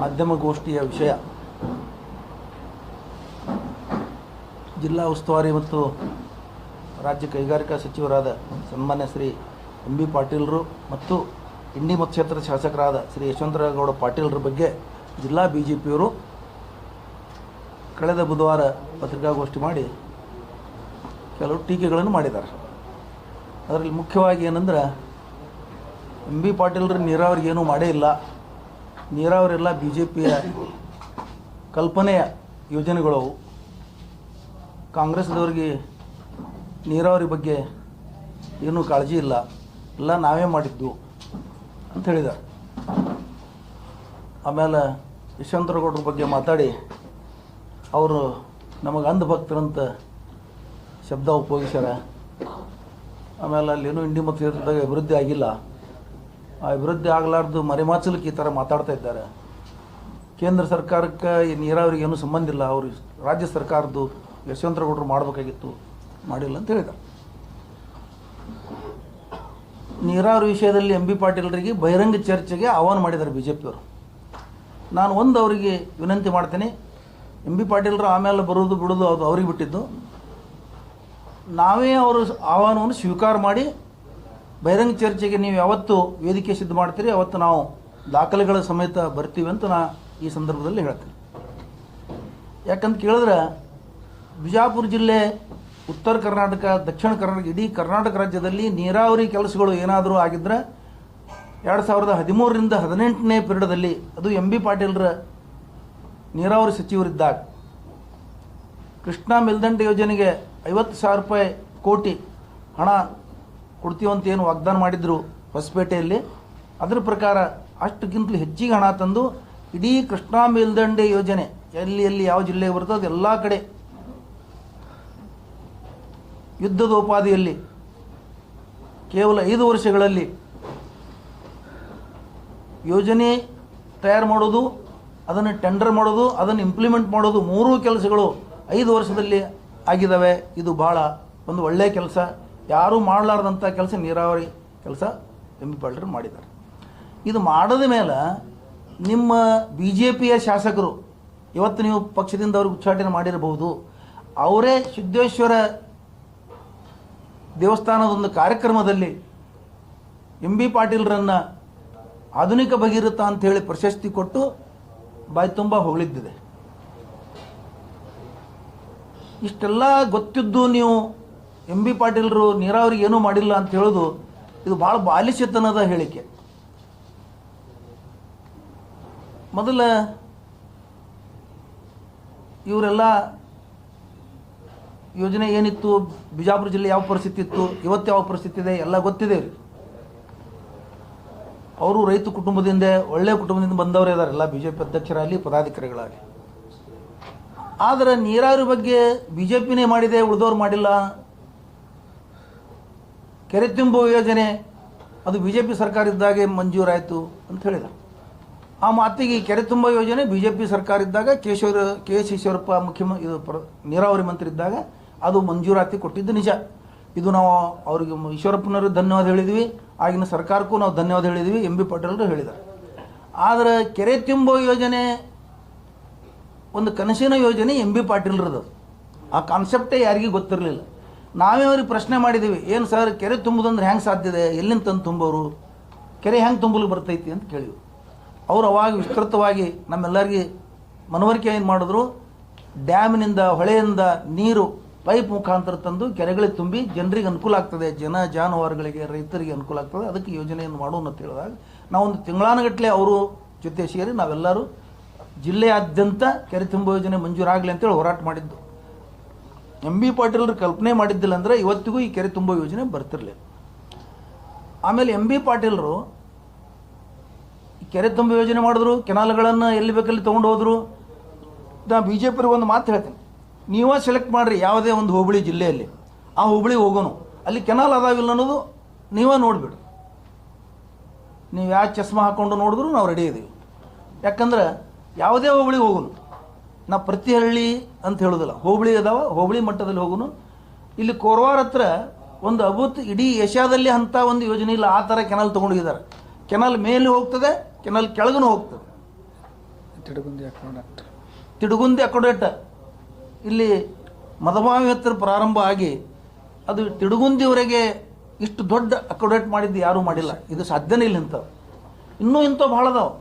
ಮಾಧ್ಯಮಗೋಷ್ಠಿಯ ವಿಷಯ ಜಿಲ್ಲಾ ಉಸ್ತುವಾರಿ ಮತ್ತು ರಾಜ್ಯ ಕೈಗಾರಿಕಾ ಸಚಿವರಾದ ಸನ್ಮಾನ್ಯ ಶ್ರೀ ಎಂ ಬಿ ಪಾಟೀಲರು ಮತ್ತು ಇಂಡಿ ಮತಕ್ಷೇತ್ರದ ಶಾಸಕರಾದ ಶ್ರೀ ಯಶವಂತರಾಗೌಡ ಪಾಟೀಲರ ಬಗ್ಗೆ ಜಿಲ್ಲಾ BJPಯವರು ಕಳೆದ ಬುಧವಾರ ಪತ್ರಿಕಾಗೋಷ್ಠಿ ಮಾಡಿ ಕೆಲವು ಟೀಕೆಗಳನ್ನು ಮಾಡಿದ್ದಾರೆ. ಅದರಲ್ಲಿ ಮುಖ್ಯವಾಗಿ ಏನಂದ್ರೆ, ಎಂ ಬಿ ಪಾಟೀಲರು ನೀರಾವರಿಗೆ ಏನೂ ಮಾಡೇ ಇಲ್ಲ, ನೀರಾವರಿಯೆಲ್ಲ BJPಯ ಕಲ್ಪನೆಯ ಯೋಜನೆಗಳವು, ಕಾಂಗ್ರೆಸ್ದವ್ರಿಗೆ ನೀರಾವರಿ ಬಗ್ಗೆ ಏನೂ ಕಾಳಜಿ ಇಲ್ಲ, ಎಲ್ಲ ನಾವೇ ಮಾಡಿದ್ದು ಅಂತ ಹೇಳಿದ್ದಾರೆ. ಆಮೇಲೆ ಯಶವಂತರಗೌಡರ ಬಗ್ಗೆ ಮಾತಾಡಿ ಅವರು ನಮಗೆ ಅಂಧಭಕ್ತರಂತ ಶಬ್ದ ಉಪಯೋಗಿಸ್ಯಾರ. ಆಮೇಲೆ ಅಲ್ಲೇನೂ ಇಂಡಿ ಮತಕ್ಷೇತ್ರದಾಗ ಅಭಿವೃದ್ಧಿ ಆಗಿಲ್ಲ, ಆ ಅಭಿವೃದ್ಧಿ ಆಗಲಾರ್ದು ಮರೆಮಾಚಲಿಕ್ಕೆ ಈ ಥರ ಮಾತಾಡ್ತಾ ಇದ್ದಾರೆ. ಕೇಂದ್ರ ಸರ್ಕಾರಕ್ಕೆ ಈ ನೀರಾವರಿಗೆ ಏನೂ ಸಂಬಂಧ ಇಲ್ಲ, ಅವರು ರಾಜ್ಯ ಸರ್ಕಾರದ್ದು ಯಶವಂತರಗೌಡರು ಮಾಡಬೇಕಾಗಿತ್ತು, ಮಾಡಿಲ್ಲ ಅಂತ ಹೇಳಿದ. ನೀರಾವರಿ ವಿಷಯದಲ್ಲಿ ಎಂ ಬಿ ಪಾಟೀಲರಿಗೆ ಬಹಿರಂಗ ಚರ್ಚೆಗೆ ಆಹ್ವಾನ ಮಾಡಿದ್ದಾರೆ BJPಯವರು. ನಾನು ಒಂದು ಅವರಿಗೆ ವಿನಂತಿ ಮಾಡ್ತೇನೆ, ಎಂ ಬಿ ಪಾಟೀಲರು ಆಮೇಲೆ ಬರೋದು ಬಿಡೋದು ಅದು ಅವ್ರಿಗೆ ಬಿಟ್ಟಿದ್ದು, ನಾವೇ ಅವರು ಆಹ್ವಾನವನ್ನು ಸ್ವೀಕಾರ ಮಾಡಿ ಬಹಿರಂಗ ಚರ್ಚೆಗೆ ನೀವು ಯಾವತ್ತು ವೇದಿಕೆ ಸಿದ್ಧ ಮಾಡ್ತೀರಿ ಅವತ್ತು ನಾವು ದಾಖಲೆಗಳ ಸಮೇತ ಬರ್ತೀವಿ ಅಂತ ನಾ ಈ ಸಂದರ್ಭದಲ್ಲಿ ಹೇಳ್ತೇನೆ. ಯಾಕಂತ ಕೇಳಿದ್ರೆ, ಬಿಜಾಪುರ ಜಿಲ್ಲೆ, ಉತ್ತರ ಕರ್ನಾಟಕ, ದಕ್ಷಿಣ ಕರ್ನಾಟಕ, ಇಡೀ ಕರ್ನಾಟಕ ರಾಜ್ಯದಲ್ಲಿ ನೀರಾವರಿ ಕೆಲಸಗಳು ಏನಾದರೂ ಆಗಿದ್ದರೆ 2013ರಿಂದ 18ನೇ ಪೀರಿಯಡಲ್ಲಿ, ಅದು ಎಂ ಬಿ ಪಾಟೀಲರ ನೀರಾವರಿ ಸಚಿವರಿದ್ದಾಗ, ಕೃಷ್ಣಾ ಮೇಲ್ದಂಡೆ ಯೋಜನೆಗೆ 50,000 ಕೋಟಿ ಹಣ ಕೊಡ್ತೀವಂತ ಏನು ವಾಗ್ದಾನ ಮಾಡಿದ್ರು ಹೊಸಪೇಟೆಯಲ್ಲಿ, ಅದರ ಪ್ರಕಾರ ಅಷ್ಟಕ್ಕಿಂತಲೂ ಹೆಚ್ಚಿಗೆ ಹಣ ತಂದು ಇಡೀ ಕೃಷ್ಣಾ ಮೇಲ್ದಂಡೆ ಯೋಜನೆ ಎಲ್ಲಿ ಎಲ್ಲಿ ಯಾವ ಜಿಲ್ಲೆಗೆ ಬರ್ತದೆ ಅದೆಲ್ಲ ಕಡೆ ಯುದ್ಧದೋಪಾದಿಯಲ್ಲಿ ಕೇವಲ 5 ವರ್ಷಗಳಲ್ಲಿ ಯೋಜನೆ ತಯಾರು ಮಾಡೋದು, ಅದನ್ನು ಟೆಂಡರ್ ಮಾಡೋದು, ಅದನ್ನು ಇಂಪ್ಲಿಮೆಂಟ್ ಮಾಡೋದು, 3 ಕೆಲಸಗಳು 5 ವರ್ಷದಲ್ಲಿ ಆಗಿದ್ದಾವೆ. ಇದು ಭಾಳ ಒಂದು ಒಳ್ಳೆಯ ಕೆಲಸ, ಯಾರೂ ಮಾಡಲಾರ್ದಂಥ ಕೆಲಸ ನೀರಾವರಿ ಕೆಲಸ ಎಂ ಬಿ ಪಾಟೀಲರು ಮಾಡಿದ್ದಾರೆ. ಇದು ಮಾಡದ ಮೇಲೆ ನಿಮ್ಮ BJPಯ ಶಾಸಕರು, ಇವತ್ತು ನೀವು ಪಕ್ಷದಿಂದ ಅವ್ರಿಗೆ ಉಚ್ಚಾಟನೆ ಮಾಡಿರಬಹುದು, ಅವರೇ ಸಿದ್ದೇಶ್ವರ ದೇವಸ್ಥಾನದ ಒಂದು ಕಾರ್ಯಕ್ರಮದಲ್ಲಿ ಎಂ ಬಿ ಪಾಟೀಲರನ್ನು ಆಧುನಿಕ ಭಗೀರಥ ಅಂಥೇಳಿ ಪ್ರಶಸ್ತಿ ಕೊಟ್ಟು ಬಾಯಿ ತುಂಬ ಹೊಗಳಿದ್ದಿದೆ. ಇಷ್ಟೆಲ್ಲ ಗೊತ್ತಿದ್ದು ನೀವು ಎಂ ಬಿ ಪಾಟೀಲರು ನೀರಾವರಿಗೆ ಏನೂ ಮಾಡಿಲ್ಲ ಅಂತ ಹೇಳೋದು ಇದು ಭಾಳ ಬಾಲಿಶತನದ ಹೇಳಿಕೆ. ಮೊದಲ ಇವರೆಲ್ಲ ಯೋಜನೆ ಏನಿತ್ತು, ಬಿಜಾಪುರ ಜಿಲ್ಲೆ ಯಾವ ಪರಿಸ್ಥಿತಿ ಇತ್ತು, ಇವತ್ತು ಯಾವ ಪರಿಸ್ಥಿತಿ ಇದೆ ಎಲ್ಲ ಗೊತ್ತಿದೆ ರೀ. ಅವರು ರೈತ ಕುಟುಂಬದಿಂದ, ಒಳ್ಳೆಯ ಕುಟುಂಬದಿಂದ ಬಂದವರೇ ಇದ್ದಾರೆ, ಎಲ್ಲ BJP ಅಧ್ಯಕ್ಷರಾಗಲಿ ಪದಾಧಿಕಾರಿಗಳಾಗಲಿ. ಆದರೆ ನೀರಾವರಿ ಬಗ್ಗೆ BJPನೇ ಮಾಡಿದೆ, ಉಳಿದವ್ರು ಮಾಡಿಲ್ಲ. ಕೆರೆ ತುಂಬುವ ಯೋಜನೆ ಅದು BJP ಸರ್ಕಾರ ಇದ್ದಾಗೆ ಮಂಜೂರಾಯಿತು ಅಂತ ಹೇಳಿದ. ಆ ಮಾತಿಗೆ ಕೆರೆ ತುಂಬ ಯೋಜನೆ BJP ಸರ್ಕಾರ ಇದ್ದಾಗ KS ಈಶ್ವರಪ್ಪ ನೀರಾವರಿ ಮಂತ್ರಿ ಇದ್ದಾಗ ಅದು ಮಂಜೂರಾತಿ ಕೊಟ್ಟಿದ್ದು ನಿಜ. ಇದು ನಾವು ಅವರಿಗೆ ಈಶ್ವರಪ್ಪನವ್ರಿಗೆ ಧನ್ಯವಾದ ಹೇಳಿದ್ವಿ, ಆಗಿನ ಸರ್ಕಾರಕ್ಕೂ ನಾವು ಧನ್ಯವಾದ ಹೇಳಿದ್ವಿ, ಎಂ ಬಿ ಪಾಟೀಲರು ಹೇಳಿದ್ದಾರೆ. ಆದರೆ ಕೆರೆ ತುಂಬೋ ಯೋಜನೆ ಒಂದು ಕನಸಿನ ಯೋಜನೆ ಎಂ ಬಿ ಪಾಟೀಲರದು, ಆ ಕಾನ್ಸೆಪ್ಟೇ ಯಾರಿಗೂ ಗೊತ್ತಿರಲಿಲ್ಲ. ನಾವೇ ಅವ್ರಿಗೆ ಪ್ರಶ್ನೆ ಮಾಡಿದ್ದೀವಿ, ಏನು ಸರ್ ಕೆರೆ ತುಂಬೋದಂದ್ರೆ ಹೆಂಗೆ ಸಾಧ್ಯ ಇದೆ, ಎಲ್ಲಿಂದ ತಂದು ತುಂಬೋರು, ಕೆರೆ ಹೆಂಗೆ ತುಂಬಲು ಬರ್ತೈತಿ ಅಂತ ಕೇಳಿವಿ. ಅವರು ಅವಾಗ ವಿಸ್ತೃತವಾಗಿ ನಮ್ಮೆಲ್ಲರಿಗೆ ಮನವರಿಕೆ ಏನು ಮಾಡಿದ್ರು, ಡ್ಯಾಮಿನಿಂದ ಹೊಳೆಯಿಂದ ನೀರು ಪೈಪ್ ಮುಖಾಂತರ ತಂದು ಕೆರೆಗಳಿಗೆ ತುಂಬಿ ಜನರಿಗೆ ಅನುಕೂಲ ಆಗ್ತದೆ, ಜಾನುವಾರುಗಳಿಗೆ, ರೈತರಿಗೆ ಅನುಕೂಲ ಆಗ್ತದೆ, ಅದಕ್ಕೆ ಯೋಜನೆಯನ್ನು ಮಾಡೋಣ ಅಂತ ಹೇಳಿದಾಗ ನಾವೊಂದು ತಿಂಗಳಾನುಗಟ್ಟಲೆ ಅವರು ಜೊತೆ ಸೇರಿ ನಾವೆಲ್ಲರೂ ಜಿಲ್ಲೆಯಾದ್ಯಂತ ಕೆರೆ ತುಂಬೋ ಯೋಜನೆ ಮಂಜೂರಾಗಲಿ ಅಂತೇಳಿ ಹೋರಾಟ ಮಾಡಿದ್ದು. ಎಂ ಬಿ ಪಾಟೀಲರು ಕಲ್ಪನೆ ಮಾಡಿದ್ದಿಲ್ಲ ಅಂದರೆ ಇವತ್ತಿಗೂ ಈ ಕೆರೆ ತುಂಬೋ ಯೋಜನೆ ಬರ್ತಿರಲಿಲ್ಲ. ಆಮೇಲೆ ಎಂ ಬಿ ಪಾಟೀಲರು ಕೆರೆ ತುಂಬ ಯೋಜನೆ ಮಾಡಿದ್ರು, ಕೆನಾಲ್ಗಳನ್ನು ಎಲ್ಲಿ ಬೇಕಲ್ಲಿ ತೊಗೊಂಡು ಹೋದರು. ನಾ BJPಯವ್ರಿಗೆ ಒಂದು ಮಾತು ಹೇಳ್ತೀನಿ, ನೀವೇ ಸೆಲೆಕ್ಟ್ ಮಾಡಿರಿ ಯಾವುದೇ ಒಂದು ಹೋಬಳಿ ಜಿಲ್ಲೆಯಲ್ಲಿ, ಆ ಹೋಬಳಿಗೆ ಹೋಗೋನು, ಅಲ್ಲಿ ಕೆನಾಲ್ ಅದಾವಿಲ್ಲ ಅನ್ನೋದು ನೀವೇ ನೋಡಿಬಿಡ್ರಿ. ನೀವು ಯಾವ ಚಸ್ಮಾ ಹಾಕ್ಕೊಂಡು ನೋಡಿದ್ರು ನಾವು ರೆಡಿ ಇದ್ದೀವಿ. ಯಾಕಂದ್ರೆ ಯಾವುದೇ ಹೋಬಳಿಗೆ ಹೋಗೋನು, ನಾವು ಪ್ರತಿ ಹಳ್ಳಿ ಅಂತ ಹೇಳೋದಿಲ್ಲ, ಹೋಬಳಿ ಅದಾವ, ಹೋಬಳಿ ಮಟ್ಟದಲ್ಲಿ ಹೋಗೋನು. ಇಲ್ಲಿ ಕೋರವಾರ ಹತ್ರ ಒಂದು ಅಭೂತ್ ಇಡೀ ಏಷ್ಯಾದಲ್ಲಿ ಅಂಥ ಒಂದು ಯೋಜನೆ ಇಲ್ಲ, ಆ ಥರ ಕೆನಾಲ್ ತೊಗೊಂಡೋಗಿದ್ದಾರೆ. ಕೆನಾಲ್ ಮೇಲೆ ಹೋಗ್ತದೆ, ಕೆನಾಲ್ ಕೆಳಗೂ ಹೋಗ್ತದೆ. ತಿಡುಗುಂದಿ ಅಕ್ವಡೇಟ್ ಇಲ್ಲಿ ಮದಮಾವಿ ಹತ್ತಿರ ಪ್ರಾರಂಭ ಆಗಿ ಅದು ತಿಡುಗುಂದಿವರೆಗೆ ಇಷ್ಟು ದೊಡ್ಡ ಅಕ್ವಡೇಟ್ ಮಾಡಿದ್ದು ಯಾರೂ ಮಾಡಿಲ್ಲ. ಇದು ಸಾಧ್ಯನೇ ಇಲ್ಲ ಇಂಥವು. ಇನ್ನೂ ಇಂಥವು ಭಾಳ ಅದಾವೆ.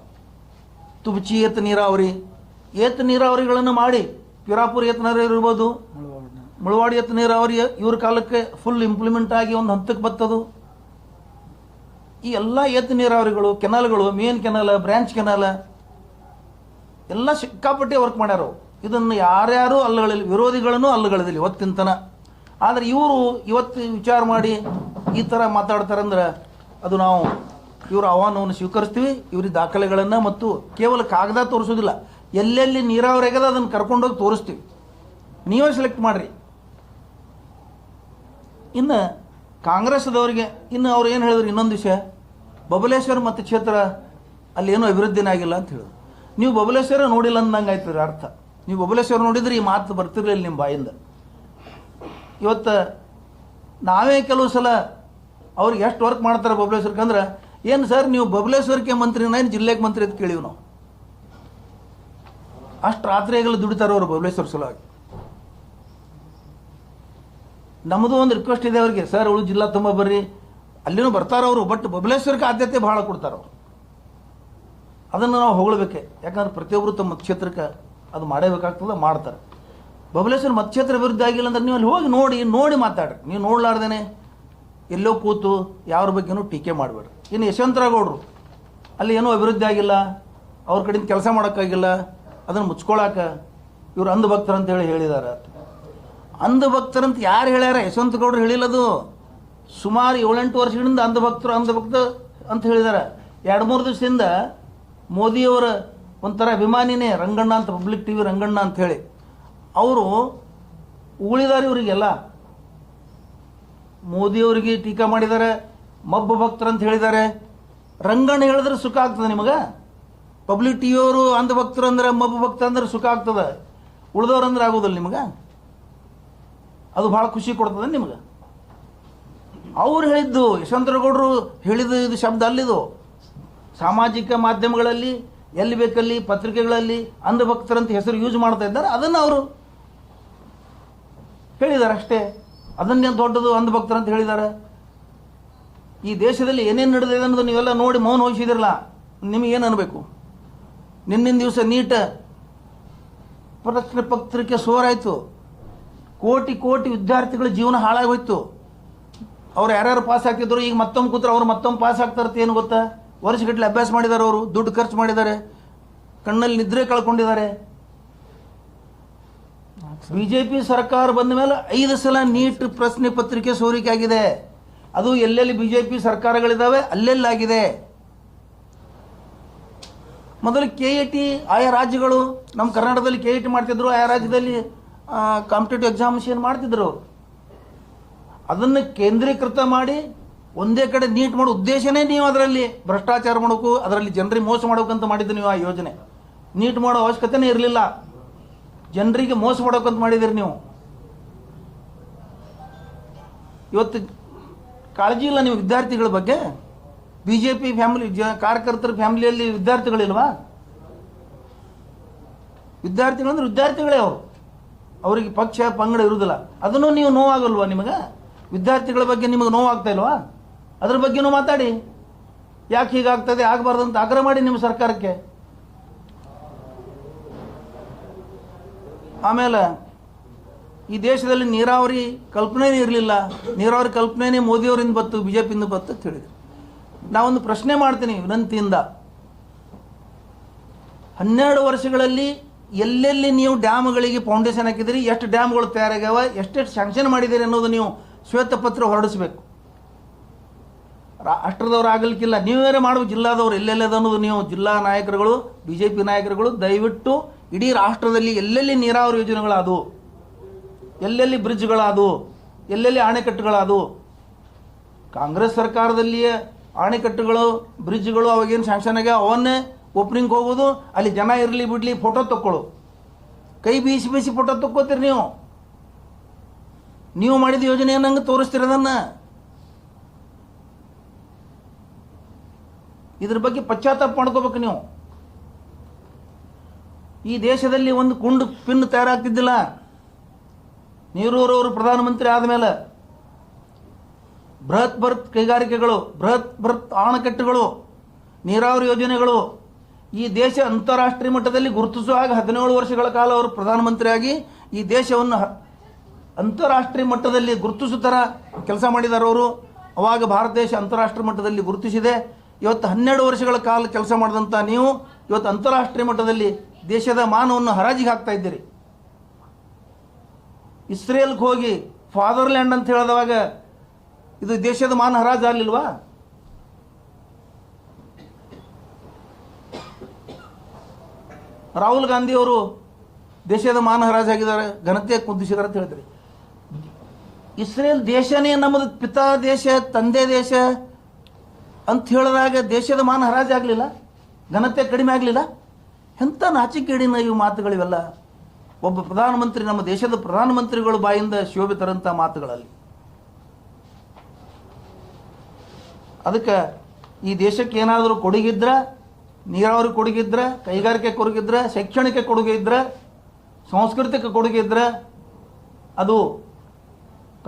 ತುಬಚಿ ಏತ ನೀರಾವರಿಗಳನ್ನು ಮಾಡಿ, ಪಿರಾಪುರ ಏತ ನೀರಾವರಿ ಇರ್ಬೋದು, ಮುಳವಾಡಿ ಏತ ನೀರಾವರಿ ಇವ್ರ ಕಾಲಕ್ಕೆ ಫುಲ್ ಇಂಪ್ಲಿಮೆಂಟ್ ಆಗಿ ಒಂದು ಹಂತಕ್ಕೆ ಬರ್ತದು. ಈ ಎಲ್ಲ ಏತ ನೀರಾವರಿಗಳು, ಕೆನಾಲ್ಗಳು, ಮೇನ್ ಕೆನಾಲ್, ಬ್ರ್ಯಾಂಚ್ ಕೆನಾಲ್ ಎಲ್ಲ ಸಿಕ್ಕಾಪಟ್ಟೆ ವರ್ಕ್ ಮಾಡ್ಯಾರ. ಇದನ್ನು ಯಾರ್ಯಾರು ಅಲ್ಲಗಳಿಲ್ಲ, ವಿರೋಧಿಗಳನ್ನು ಅಲ್ಲಗಳಿದಿಲ್ಲ ಇವತ್ತಿನ. ಆದರೆ ಇವರು ಇವತ್ತು ವಿಚಾರ ಮಾಡಿ ಈ ಥರ ಮಾತಾಡ್ತಾರಂದ್ರೆ ಅದು ನಾವು ಇವರು ಆಹ್ವಾನವನ್ನು ಸ್ವೀಕರಿಸ್ತೀವಿ. ಇವ್ರಿಗೆ ದಾಖಲೆಗಳನ್ನು ಮತ್ತು ಕೇವಲ ಕಾಗದ ತೋರಿಸೋದಿಲ್ಲ, ಎಲ್ಲೆಲ್ಲಿ ನೀರಾವರಿ ಆಗದ ಅದನ್ನು ಕರ್ಕೊಂಡೋಗಿ ತೋರಿಸ್ತೀವಿ. ನೀವೇ ಸೆಲೆಕ್ಟ್ ಮಾಡಿರಿ. ಇನ್ನು ಕಾಂಗ್ರೆಸ್ದವರಿಗೆ ಇನ್ನು ಅವ್ರು ಏನು ಹೇಳಿದ್ರು, ಇನ್ನೊಂದು ವಿಷಯ, ಬಬಲೇಶ್ವರ ಮತಕ್ಷೇತ್ರ ಅಲ್ಲೇನೂ ಅಭಿವೃದ್ಧಿನೇ ಆಗಿಲ್ಲ ಅಂತ ಹೇಳಿದ್ರು. ನೀವು ಬಬಲೇಶ್ವರ ನೋಡಿಲ್ಲ ಅಂದಂಗೆ ಆಯ್ತು ಅರ್ಥ. ನೀವು ಬಬಲೇಶ್ವರ ನೋಡಿದ್ರೆ ಈ ಮಾತು ಬರ್ತಿರ್ಲಿಲ್ಲ ನಿಮ್ಮ ಬಾಯಿಂದ. ಇವತ್ತು ನಾವೇ ಕೆಲವು ಸಲ ಅವ್ರಿಗೆ ಎಷ್ಟು ವರ್ಕ್ ಮಾಡ್ತಾರೆ ಬಬಲೇಶ್ವರಕ್ಕೆ ಅಂದ್ರೆ, ಏನು ಸರ್ ನೀವು ಬಬಲೇಶ್ವರಕ್ಕೆ ಮಂತ್ರಿನ ಏನು ಜಿಲ್ಲೆಗೆ ಮಂತ್ರಿ ಅಂತ ಕೇಳಿವಿ ನಾವು. ಅಷ್ಟು ರಾತ್ರಿಯಾಗಲ್ಲ ದುಡಿತಾರೆ ಅವರು ಬಬಲೇಶ್ವರ ಸಲುವಾಗಿ. ನಮ್ಮದು ಒಂದು ರಿಕ್ವೆಸ್ಟ್ ಇದೆ ಅವ್ರಿಗೆ, ಸರ್ ಅವಳು ಜಿಲ್ಲಾ ತುಂಬ ಬರ್ರಿ, ಅಲ್ಲಿನೂ ಬರ್ತಾರೆ ಅವರು, ಬಟ್ ಬಬಲೇಶ್ವರಕ್ಕೆ ಆದ್ಯತೆ ಭಾಳ ಕೊಡ್ತಾರೆ ಅವರು. ಅದನ್ನು ನಾವು ಹೊಗಳಬೇಕೆ, ಯಾಕಂದ್ರೆ ಪ್ರತಿಯೊಬ್ಬರು ತಮ್ಮ ಮತಕ್ಷೇತ್ರಕ್ಕೆ ಅದು ಮಾಡಬೇಕಾಗ್ತದೆ, ಮಾಡ್ತಾರೆ. ಬಬಲೇಶ್ವರ ಮತಕ್ಷೇತ್ರ ಅಭಿವೃದ್ಧಿ ಆಗಿಲ್ಲ ಅಂದ್ರೆ ನೀವು ಅಲ್ಲಿ ಹೋಗಿ ನೋಡಿ ಮಾತಾಡ್ರಿ. ನೀವು ನೋಡ್ಲಾರ್ದೇನೆ ಎಲ್ಲೋ ಕೂತು ಯಾರ ಬಗ್ಗೆನೂ ಟೀಕೆ ಮಾಡಬೇಡ್ರಿ. ಇನ್ನು ಯಶವಂತರಾಗೌಡರು ಅಲ್ಲಿ ಏನೂ ಅಭಿವೃದ್ಧಿ ಆಗಿಲ್ಲ, ಅವ್ರ ಕಡೆಯಿಂದ ಕೆಲಸ ಮಾಡೋಕ್ಕಾಗಿಲ್ಲ, ಅದನ್ನು ಮುಚ್ಕೊಳಕ ಇವರು ಅಂಧಭಕ್ತರು ಅಂತೇಳಿ ಹೇಳಿದ್ದಾರೆ. ಅಂಧಭಕ್ತರಂತ ಯಾರು ಹೇಳ್ಯಾರ? ಯಶವಂತಗೌಡರು ಹೇಳಿಲ್ಲದು. ಸುಮಾರು 7-8 ವರ್ಷಗಳಿಂದ ಅಂಧಭಕ್ತ ಅಂತ ಹೇಳಿದ್ದಾರೆ. 2-3 ದಿವಸದಿಂದ ಮೋದಿಯವರ ಒಂಥರ ಅಭಿಮಾನಿನೇ ರಂಗಣ್ಣ ಅಂತ, ಪಬ್ಲಿಕ್ ಟಿವಿ ರಂಗಣ್ಣ ಅಂತ ಹೇಳಿ ಅವರು ಉಳಿದಾರೆ. ಇವರಿಗೆಲ್ಲ ಮೋದಿಯವರಿಗೆ ಟೀಕಾ ಮಾಡಿದ್ದಾರೆ, ಮಬ್ಬ ಭಕ್ತರು ಅಂತ ಹೇಳಿದ್ದಾರೆ. ರಂಗಣ್ಣ ಹೇಳಿದ್ರೆ ಸುಖ ಆಗ್ತದೆ ನಿಮಗೆ? ಪಬ್ಲಿಕ್ ಟಿವಿಯವರು ಅಂಧಭಕ್ತರು ಅಂದ್ರೆ, ಮಬ್ಬ ಭಕ್ತ ಅಂದ್ರೆ ಸುಖ ಆಗ್ತದೆ, ಉಳಿದವ್ರು ಅಂದ್ರೆ ಆಗೋದಿಲ್ಲ ನಿಮಗೆ? ಅದು ಭಾಳ ಖುಷಿ ಕೊಡ್ತದೆ ನಿಮಗೆ? ಅವ್ರು ಹೇಳಿದ್ದು, ಯಶವಂತರಗೌಡರು ಹೇಳಿದ್ದು ಇದು ಶಬ್ದ ಅಲ್ಲಿದು. ಸಾಮಾಜಿಕ ಮಾಧ್ಯಮಗಳಲ್ಲಿ ಎಲ್ಲಿ ಬೇಕಲ್ಲಿ ಪತ್ರಿಕೆಗಳಲ್ಲಿ ಅಂಧಭಕ್ತರಂತ ಹೆಸರು ಯೂಸ್ ಮಾಡ್ತಾ ಇದ್ದಾರೆ, ಅದನ್ನು ಅವರು ಹೇಳಿದ್ದಾರೆ ಅಷ್ಟೇ. ಅದನ್ನೇನು ದೊಡ್ಡದು ಅಂಧಭಕ್ತರಂತ ಹೇಳಿದ್ದಾರೆ? ಈ ದೇಶದಲ್ಲಿ ಏನೇನು ನಡೆದಿದೆ ಅನ್ನೋದು ನೀವೆಲ್ಲ ನೋಡಿ ಮೌನ ವಹಿಸಿದಿರಲ್ಲ, ನಿಮಗೇನು ಅನ್ಬೇಕು? ನಿನ್ನಿನ ದಿವಸ ನೀಟ್ ಪ್ರಶ್ನೆ ಪತ್ರಿಕೆ ಸೋರಾಯಿತು, ಕೋಟಿ ವಿದ್ಯಾರ್ಥಿಗಳ ಜೀವನ ಹಾಳಾಗೋಯ್ತು. ಅವ್ರು ಯಾರ್ಯಾರು ಪಾಸ್ ಆಗ್ತಿದ್ರು, ಈಗ ಮತ್ತೊಮ್ಮೆ ಕೂತ್ರೆ ಅವ್ರು ಮತ್ತೊಮ್ಮೆ ಪಾಸ್ ಆಗ್ತಾರತ್ತೆ. ಏನು ಗೊತ್ತಾ? ವರ್ಷಗಟ್ಟಲೆ ಅಭ್ಯಾಸ ಮಾಡಿದ್ದಾರೆ, ಅವರು ದುಡ್ಡು ಖರ್ಚು ಮಾಡಿದ್ದಾರೆ, ಕಣ್ಣಲ್ಲಿ ನಿದ್ರೆ ಕಳ್ಕೊಂಡಿದ್ದಾರೆ. ಬಿಜೆಪಿ ಸರ್ಕಾರ ಬಂದ ಮೇಲೆ 5 ಸಲ ನೀಟ್ ಪ್ರಶ್ನೆ ಪತ್ರಿಕೆ ಸೋರಿಕೆ ಆಗಿದೆ. ಅದು ಎಲ್ಲೆಲ್ಲಿ ಬಿಜೆಪಿ ಸರ್ಕಾರಗಳಿದ್ದಾವೆ ಅಲ್ಲೆಲ್ಲಾಗಿದೆ. ಮೊದಲು KET ಆಯಾ ರಾಜ್ಯಗಳು, ನಮ್ಮ ಕರ್ನಾಟಕದಲ್ಲಿ KET ಮಾಡ್ತಿದ್ರು, ಆಯಾ ರಾಜ್ಯದಲ್ಲಿ ಕಾಂಪಿಟೇಟಿವ್ ಎಕ್ಸಾಮಿನೇಷನ್ ಮಾಡ್ತಿದ್ರು. ಅದನ್ನು ಕೇಂದ್ರೀಕೃತ ಮಾಡಿ ಒಂದೇ ಕಡೆ ನೀಟ್ ಮಾಡೋ ಉದ್ದೇಶನೇ ನೀವು ಅದರಲ್ಲಿ ಭ್ರಷ್ಟಾಚಾರ ಮಾಡೋಕು, ಅದರಲ್ಲಿ ಜನರಿಗೆ ಮೋಸ ಮಾಡೋಕಂತ ಮಾಡಿದ್ದು ನೀವು. ಆ ಯೋಜನೆ ನೀಟ್ ಮಾಡೋ ಅವಶ್ಯಕತೆನೇ ಇರಲಿಲ್ಲ, ಜನರಿಗೆ ಮೋಸ ಮಾಡೋಕಂತ ಮಾಡಿದಿರಿ ನೀವು. ಇವತ್ತು ಕಾಳಜಿ ಇಲ್ಲ ನೀವು ವಿದ್ಯಾರ್ಥಿಗಳ ಬಗ್ಗೆ. BJP ಫ್ಯಾಮಿಲಿ ಕಾರ್ಯಕರ್ತರ ಫ್ಯಾಮಿಲಿಯಲ್ಲಿ ವಿದ್ಯಾರ್ಥಿಗಳಿಲ್ವಾ? ವಿದ್ಯಾರ್ಥಿಗಳಂದ್ರೆ ವಿದ್ಯಾರ್ಥಿಗಳೇ ಅವರು, ಅವರಿಗೆ ಪಕ್ಷ ಪಂಗಡ ಇರುವುದಿಲ್ಲ. ಅದನ್ನು ನೀವು ನೋವಾಗಲ್ವಾ ನಿಮಗೆ? ವಿದ್ಯಾರ್ಥಿಗಳ ಬಗ್ಗೆ ನಿಮಗೆ ನೋವಾಗ್ತಾ ಇಲ್ವಾ? ಅದ್ರ ಬಗ್ಗೆನೂ ಮಾತಾಡಿ. ಯಾಕೆ ಹೀಗಾಗ್ತದೆ, ಆಗಬಾರ್ದು ಅಂತ ಆಗ್ರಹ ಮಾಡಿ ನಿಮ್ಮ ಸರ್ಕಾರಕ್ಕೆ. ಆಮೇಲೆ ಈ ದೇಶದಲ್ಲಿ ನೀರಾವರಿ ಕಲ್ಪನೆನೇ ಇರಲಿಲ್ಲ, ನೀರಾವರಿ ಕಲ್ಪನೆನೇ ಮೋದಿಯವರಿಂದ ಬತ್ತು, BJPಯಿಂದ ಬತ್ತು ಅಂತ ಹೇಳಿದ್ರು. ನಾವೊಂದು ಪ್ರಶ್ನೆ ಮಾಡ್ತೀನಿ ವಿನಂತಿಯಿಂದ. 12 ವರ್ಷಗಳಲ್ಲಿ ಎಲ್ಲೆಲ್ಲಿ ನೀವು ಡ್ಯಾಮ್ಗಳಿಗೆ ಫೌಂಡೇಶನ್ ಹಾಕಿದಿರಿ, ಎಷ್ಟು ಡ್ಯಾಮ್ಗಳು ತಯಾರಾಗ್ಯಾವ, ಎಷ್ಟೆಷ್ಟು ಸ್ಯಾಂಕ್ಷನ್ ಮಾಡಿದ್ದೀರಿ ಅನ್ನೋದು ನೀವು ಶ್ವೇತಪತ್ರ ಹೊರಡಿಸ್ಬೇಕು. ರಾಷ್ಟ್ರದವ್ರು ಆಗಲಿಕ್ಕಿಲ್ಲ, ನೀವೇ ಮಾಡಬೇಕು. ಜಿಲ್ಲಾದವ್ರು ಎಲ್ಲೆಲ್ಲದ ಅನ್ನೋದು ನೀವು ಜಿಲ್ಲಾ ನಾಯಕರುಗಳು, BJP ನಾಯಕರುಗಳು ದಯವಿಟ್ಟು ಇಡೀ ರಾಷ್ಟ್ರದಲ್ಲಿ ಎಲ್ಲೆಲ್ಲಿ ನೀರಾವರಿ ಯೋಜನೆಗಳಾದವು, ಎಲ್ಲೆಲ್ಲಿ ಬ್ರಿಡ್ಜ್ಗಳಾದವು, ಎಲ್ಲೆಲ್ಲಿ ಅಣೆಕಟ್ಟುಗಳಾದವು, ಕಾಂಗ್ರೆಸ್ ಸರ್ಕಾರದಲ್ಲಿಯೇ ಅಣೆಕಟ್ಟುಗಳು ಬ್ರಿಡ್ಜ್ಗಳು ಅವಾಗೇನು ಸ್ಯಾಂಕ್ಷನ್ ಆಗ್ಯಾವ ಅವನ್ನೇ ಓಪನಿಂಗ್ ಹೋಗೋದು, ಅಲ್ಲಿ ಜನ ಇರಲಿ ಬಿಡಲಿ ಫೋಟೋ ತಕ್ಕೊಳ್ಳು, ಕೈ ಬೀಸಿ ಫೋಟೋ ತಕ್ಕೋತೀರಿ ನೀವು ಮಾಡಿದ ಯೋಜನೆ ಏನಂಗೆ ತೋರಿಸ್ತಿರೋದನ್ನು. ಇದ್ರ ಬಗ್ಗೆ ಪಶ್ಚಾತ್ತಾಪ ಮಾಡ್ಕೋಬೇಕು ನೀವು. ಈ ದೇಶದಲ್ಲಿ ಒಂದು ಕುಂಡು ಪಿನ್ ತಯಾರಾಗ್ತಿದ್ದಿಲ್ಲ. ನೆಹರೂರವರು ಪ್ರಧಾನಮಂತ್ರಿ ಆದಮೇಲೆ ಬೃಹತ್ ಕೈಗಾರಿಕೆಗಳು, ಬೃಹತ್ ಆಣಕಟ್ಟುಗಳು, ನೀರಾವರಿ ಯೋಜನೆಗಳು, ಈ ದೇಶ ಅಂತಾರಾಷ್ಟ್ರೀಯ ಮಟ್ಟದಲ್ಲಿ ಗುರುತಿಸುವಾಗ 17 ವರ್ಷಗಳ ಕಾಲ ಅವರು ಪ್ರಧಾನಮಂತ್ರಿಯಾಗಿ ಈ ದೇಶವನ್ನು ಅಂತಾರಾಷ್ಟ್ರೀಯ ಮಟ್ಟದಲ್ಲಿ ಗುರುತಿಸೋ ಥರ ಕೆಲಸ ಮಾಡಿದ್ದಾರೆ ಅವರು. ಅವಾಗ ಭಾರತ ದೇಶ ಅಂತಾರಾಷ್ಟ್ರೀಯ ಮಟ್ಟದಲ್ಲಿ ಗುರುತಿಸಿದೆ. ಇವತ್ತು 12 ವರ್ಷಗಳ ಕಾಲ ಕೆಲಸ ಮಾಡಿದಂಥ ನೀವು ಇವತ್ತು ಅಂತಾರಾಷ್ಟ್ರೀಯ ಮಟ್ಟದಲ್ಲಿ ದೇಶದ ಮಾನವನ್ನು ಹರಾಜಿಗೆ ಹಾಕ್ತಾ ಇದ್ದೀರಿ. ಇಸ್ರೇಲ್ಗೆ ಹೋಗಿ ಫಾದರ್ಲ್ಯಾಂಡ್ ಅಂತ ಹೇಳಿದವಾಗ ಇದು ದೇಶದ ಮಾನ ಹರಾಜು ಆಗಲಿಲ್ವಾ? ರಾಹುಲ್ ಗಾಂಧಿ ಅವರು ದೇಶದ ಮಾನ ಹರಾಜಾಗಿದ್ದಾರೆ, ಘನತೆ ಕುಂದಿಸಿದ್ದಾರೆ ಅಂತ ಹೇಳ್ತಾರೆ. ಇಸ್ರೇಲ್ ದೇಶನೇ ನಮ್ಮದು ಪಿತಾ ದೇಶ, ತಂದೆ ದೇಶ ಅಂತ ಹೇಳಿದಾಗ ದೇಶದ ಮಾನ ಹರಾಜಾಗಲಿಲ್ಲ, ಘನತೆ ಕಡಿಮೆ ಆಗಲಿಲ್ಲ. ಎಂಥ ನಾಚಿಕೆಗೇಡಿನ ಇವು ಮಾತುಗಳಿವೆಲ್ಲ. ಒಬ್ಬ ಪ್ರಧಾನಮಂತ್ರಿ, ನಮ್ಮ ದೇಶದ ಪ್ರಧಾನಮಂತ್ರಿಗಳು ಬಾಯಿಂದ ಶೋಭೆ ತರಂಥ ಮಾತುಗಳಲ್ಲಿ. ಅದಕ್ಕೆ ಈ ದೇಶಕ್ಕೆ ಏನಾದರೂ ಕೊಡುಗಿದ್ರ, ನೀರಾವರಿ ಕೊಡುಗಿದ್ರ, ಕೈಗಾರಿಕೆ ಕೊಡುಗಿದ್ರ, ಶೈಕ್ಷಣಿಕ ಕೊಡುಗೆ ಇದ್ರೆ, ಸಾಂಸ್ಕೃತಿಕ ಕೊಡುಗೆ ಇದ್ರೆ ಅದು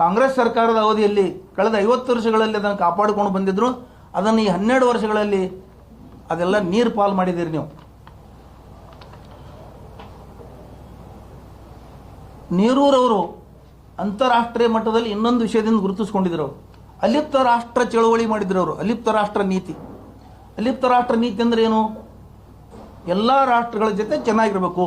ಕಾಂಗ್ರೆಸ್ ಸರ್ಕಾರದ ಅವಧಿಯಲ್ಲಿ ಕಳೆದ 50 ವರ್ಷಗಳಲ್ಲಿ ಅದನ್ನು ಕಾಪಾಡಿಕೊಂಡು ಬಂದಿದ್ರು. ಅದನ್ನು ಈ 12 ವರ್ಷಗಳಲ್ಲಿ ಅದೆಲ್ಲ ನೀರು ಪಾಲು ಮಾಡಿದ್ದೀರಿ ನೀವು. ನೆಹರೂರವರು ಅಂತಾರಾಷ್ಟ್ರೀಯ ಮಟ್ಟದಲ್ಲಿ ಇನ್ನೊಂದು ವಿಷಯದಿಂದ ಗುರುತಿಸ್ಕೊಂಡಿದ್ರು. ಅವರು ಅಲಿಪ್ತ ರಾಷ್ಟ್ರ ಚಳವಳಿ ಮಾಡಿದ್ರು. ಅವರು ಅಲಿಪ್ತ ರಾಷ್ಟ್ರ ನೀತಿ. ಅಲಿಪ್ತ ರಾಷ್ಟ್ರ ನೀತಿ ಅಂದ್ರೆ ಏನು? ಎಲ್ಲ ರಾಷ್ಟ್ರಗಳ ಜೊತೆ ಚೆನ್ನಾಗಿರಬೇಕು.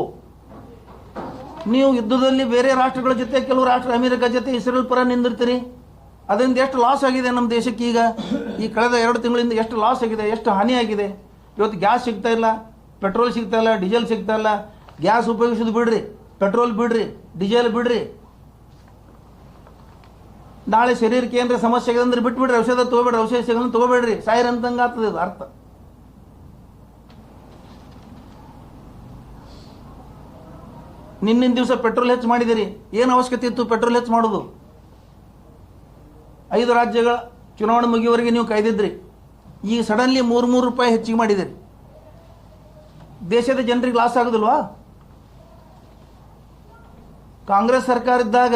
ನೀವು ಯುದ್ಧದಲ್ಲಿ ಬೇರೆ ರಾಷ್ಟ್ರಗಳ ಜೊತೆ, ಕೆಲವು ರಾಷ್ಟ್ರ ಅಮೆರಿಕ ಜೊತೆ, ಇಸ್ರೇಲ್ ಪರ ನಿಂದಿರ್ತೀರಿ. ಅದರಿಂದ ಎಷ್ಟು ಲಾಸ್ ಆಗಿದೆ ನಮ್ಮ ದೇಶಕ್ಕೆ. ಈಗ ಈ ಕಳೆದ 2 ತಿಂಗಳಿಂದ ಎಷ್ಟು ಲಾಸ್ ಆಗಿದೆ, ಎಷ್ಟು ಹಾನಿಯಾಗಿದೆ. ಇವತ್ತು ಗ್ಯಾಸ್ ಸಿಗ್ತಾ ಇಲ್ಲ, ಪೆಟ್ರೋಲ್ ಸಿಗ್ತಾ ಇಲ್ಲ, ಡೀಸೆಲ್ ಸಿಗ್ತಾ ಇಲ್ಲ. ಗ್ಯಾಸ್ ಉಪಯೋಗಿಸೋದು ಬಿಡ್ರಿ, ಪೆಟ್ರೋಲ್ ಬಿಡ್ರಿ, ಡೀಸೆಲ್ ಬಿಡ್ರಿ. ನಾಳೆ ಶರೀರಕ್ಕೆ ಏನಾರ ಸಮಸ್ಯೆ ಆಗಿದೆ ಅಂದ್ರೆ ಬಿಟ್ಬಿಡ್ರಿ, ಔಷಧ ತೊಗೋಬೇಡ್ರಿ, ಔಷಧ ಸಿಗೋದು ತೊಗೋಬೇಡ್ರಿ, ಸಾಯಿರಂತಂಗೆ ಆಗ್ತದೆ ಇದು ಅರ್ಥ. ನಿನ್ನಿನ ದಿವಸ ಪೆಟ್ರೋಲ್ ಹೆಚ್ಚು ಮಾಡಿದಿರಿ. ಏನು ಅವಶ್ಯಕತೆ ಇತ್ತು ಪೆಟ್ರೋಲ್ ಹೆಚ್ಚು ಮಾಡೋದು? 5 ರಾಜ್ಯಗಳ ಚುನಾವಣೆ ಮುಗಿಯುವವರೆಗೆ ನೀವು ಕಾಯ್ದಿದ್ರಿ. ಈಗ ಸಡನ್ಲಿ 3 ರೂಪಾಯಿ ಹೆಚ್ಚಿಗೆ ಮಾಡಿದಿರಿ. ದೇಶದ ಜನರಿಗೆ ಲಾಸ್ ಆಗೋದಿಲ್ವಾ? ಕಾಂಗ್ರೆಸ್ ಸರ್ಕಾರ ಇದ್ದಾಗ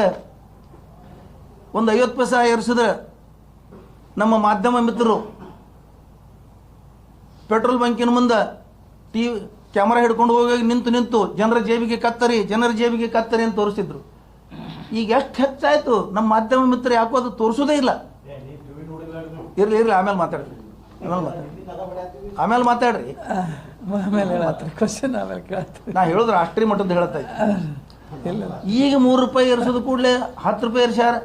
ಒಂದು 50 ಪೈಸೆ ಏರಿಸಿದ್ರೆ ನಮ್ಮ ಮಾಧ್ಯಮ ಮಿತ್ರರು ಪೆಟ್ರೋಲ್ ಬಂಕಿನ ಮುಂದೆ ಕ್ಯಾಮರಾ ಹಿಡ್ಕೊಂಡು ಹೋಗಿ ನಿಂತು ಜನರ ಜೇಬಿಗೆ ಕತ್ತರಿ ಅಂತ ತೋರಿಸಿದ್ರು. ಈಗ ಎಷ್ಟು ಹೆಚ್ಚಾಯ್ತು? ನಮ್ಮ ಮಾಧ್ಯಮ ಮಿತ್ರ ಯಾಕೋ ಅದು ತೋರಿಸೋದೇ ಇಲ್ಲ. ಇರ್ಲಿ ಆಮೇಲೆ ಮಾತಾಡ್ರಿ. ನಾ ಹೇಳೋದು ರಾಷ್ಟ್ರೀಯ ಮಟ್ಟದ ಹೇಳ್ತಾ ಇದ್ದೆ. ಈಗ 3 ರೂಪಾಯಿ ಏರಿಸೋದು ಕೂಡಲೇ 10 ರೂಪಾಯಿ ಏರಿಸ್ಯಾರ.